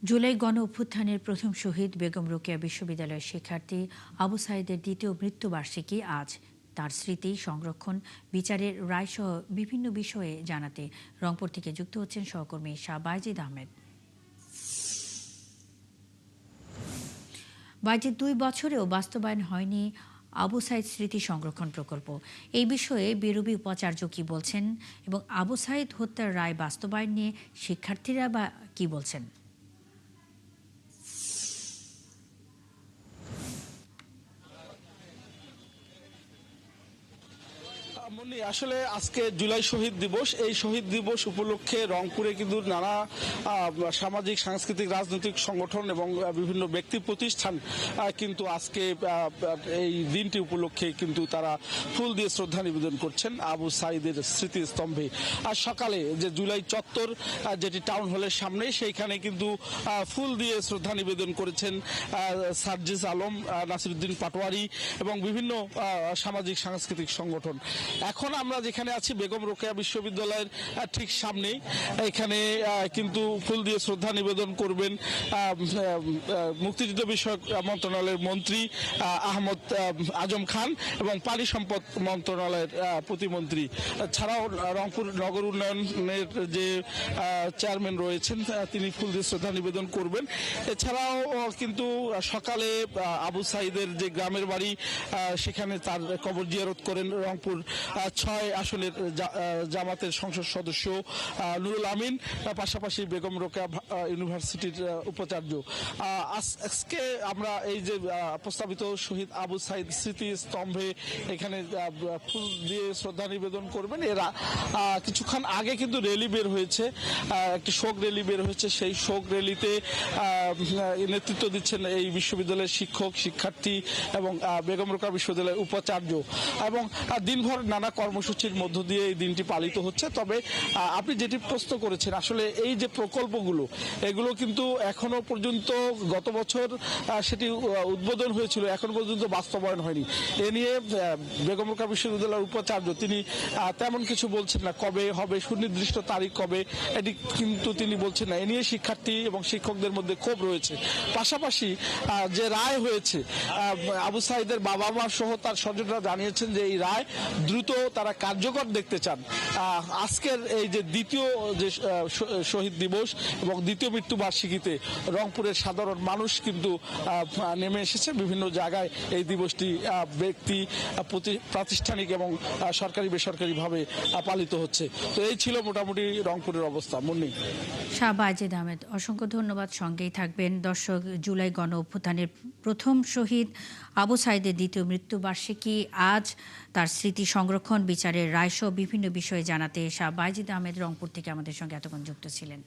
জুলাই গণ অভ্যুত্থানের প্রথম শহীদ বেগম রোকেয়া বিশ্ববিদ্যালয়ের শিক্ষার্থী আবু সাঈদের দ্বিতীয় মৃত্যুবার্ষিকী আজ। তার স্মৃতি সংরক্ষণ, বিচারের রায়সহ বিভিন্ন বিষয়ে জানাতে রংপুর থেকে যুক্ত হচ্ছেন সহকর্মী শাহ বাইজিদ আহমেদ। বাইজিদ, 2 বছরেও বাস্তবায়ন হয়নি আবু সাঈদ স্মৃতি সংরক্ষণ প্রকল্প। এই বিষয়ে বিরোবী উপাচার্য কি বলছেন এবং আবু সাঈদ হত্যার রায় বাস্তবায়ন নিয়ে শিক্ষার্থীরা বা কি বলছেন? আসলে আজকে জুলাই শহীদ দিবস। এই শহীদ দিবস উপলক্ষে রংপুরে কিন্তু নানা সামাজিক, সাংস্কৃতিক, রাজনৈতিক সংগঠন এবং বিভিন্ন ব্যক্তি প্রতিষ্ঠান কিন্তু আজকে এই দিনটি উপলক্ষে কিন্তু তারা ফুল দিয়ে শ্রদ্ধা নিবেদন করছেন আবু সাঈদের স্মৃতিস্তম্ভে। আর সকালে যে জুলাই চত্বর, যেটি টাউন হলের সামনে, সেইখানে কিন্তু ফুল দিয়ে শ্রদ্ধা নিবেদন করেছেন সার্জিস আলম, নাসিরুদ্দিন পাটোয়ারি এবং বিভিন্ন সামাজিক সাংস্কৃতিক সংগঠন। এখন আমরা যেখানে আছি বেগম রোকেয়া বিশ্ববিদ্যালয়ের ঠিক সামনেই। এখানে কিন্তু ফুল দিয়ে শ্রদ্ধা নিবেদন করবেন মুক্তিযুদ্ধ বিষয়ক মন্ত্রণালয়ের মন্ত্রী আহমদ আজম খান এবং পানি সম্পদ মন্ত্রণালয়ের প্রতিমন্ত্রী, ছাড়াও রংপুর নগর উন্নয়নের যে চেয়ারম্যান রয়েছেন তিনি ফুল দিয়ে শ্রদ্ধা নিবেদন করবেন। এছাড়াও কিন্তু সকালে আবু সাঈদের যে গ্রামের বাড়ি, সেখানে তার কবর জিয়ারত করেন রংপুর 6 আসনের জামাতের সংসদ সদস্য নুরুল আমিন, পাশাপাশি বেগম রোকেয়া ইউনিভার্সিটির উপাচার্য। আজকে আমরা এই যে প্রস্তাবিত শহীদ আবু সাঈদ স্মৃতি স্তম্ভে এখানে ফুল দিয়ে শ্রদ্ধা নিবেদন করবেন। এরা কিছুক্ষণ আগে কিন্তু র্যালি বের হয়েছে, একটি শোক র্যালি বের হয়েছে। সেই শোক র্যালিতে নেতৃত্ব দিচ্ছেন এই বিশ্ববিদ্যালয়ের শিক্ষক, শিক্ষার্থী এবং বেগম রোকেয়া বিশ্ববিদ্যালয়ের উপাচার্য। এবং দিনভর নানা কর্মসূচির মধ্য দিয়ে এই দিনটি পালিত হচ্ছে। তবে আপনি যেটি প্রশ্ন করেছেন, আসলে এই যে প্রকল্পগুলো, এগুলো কিন্তু এখনো পর্যন্ত গত বছর সেটি উদ্বোধন হয়েছিল, এখন পর্যন্ত বাস্তবায়ন হয়নি। এ নিয়ে বেগম রোকেয়া বিশ্ববিদ্যালয়ের উপাচার্য তিনি তেমন কিছু বলছেন না। কবে হবে, সুনির্দিষ্ট তারিখ কবে, এটি কিন্তু তিনি বলছেন না। এ নিয়ে শিক্ষার্থী এবং শিক্ষকদের মধ্যে ক্ষোভ রয়েছে। পাশাপাশি যে রায় হয়েছে, আবু সাঈদের বাবা মা সহ তার স্বজনরা জানিয়েছেন যে এই রায় দ্রুত তারা কার্যকর দেখতে চান। আজকের এই যে দ্বিতীয় যে শহীদ দিবস এবং দ্বিতীয় মৃত্যুবার্ষিকীতে রংপুরের সাধারণ মানুষ কিন্তু নেমে এসেছে। বিভিন্ন জায়গায় এই দিবসটি ব্যক্তি, প্রাতিষ্ঠানিক এবং সরকারি বেসরকারিভাবে পালিত হচ্ছে। তো এই ছিল মোটামুটি রংপুরের অবস্থা। মুন্নি। শাহ বাইজিদ আহমেদ, অসংখ্য ধন্যবাদ। সঙ্গেই থাকবেন। দর্শক, জুলাই গণ অভ্যুত্থানের প্রথম শহীদ আবু সাঈদের দ্বিতীয় মৃত্যুবার্ষিকী আজ। তার স্মৃতি সংরক্ষণ, বিচারের রায়সহ বিভিন্ন বিষয়ে জানাতে শাহ বাইজিদ আহমেদ রংপুর থেকে আমাদের সঙ্গে এতক্ষণ যুক্ত ছিলেন।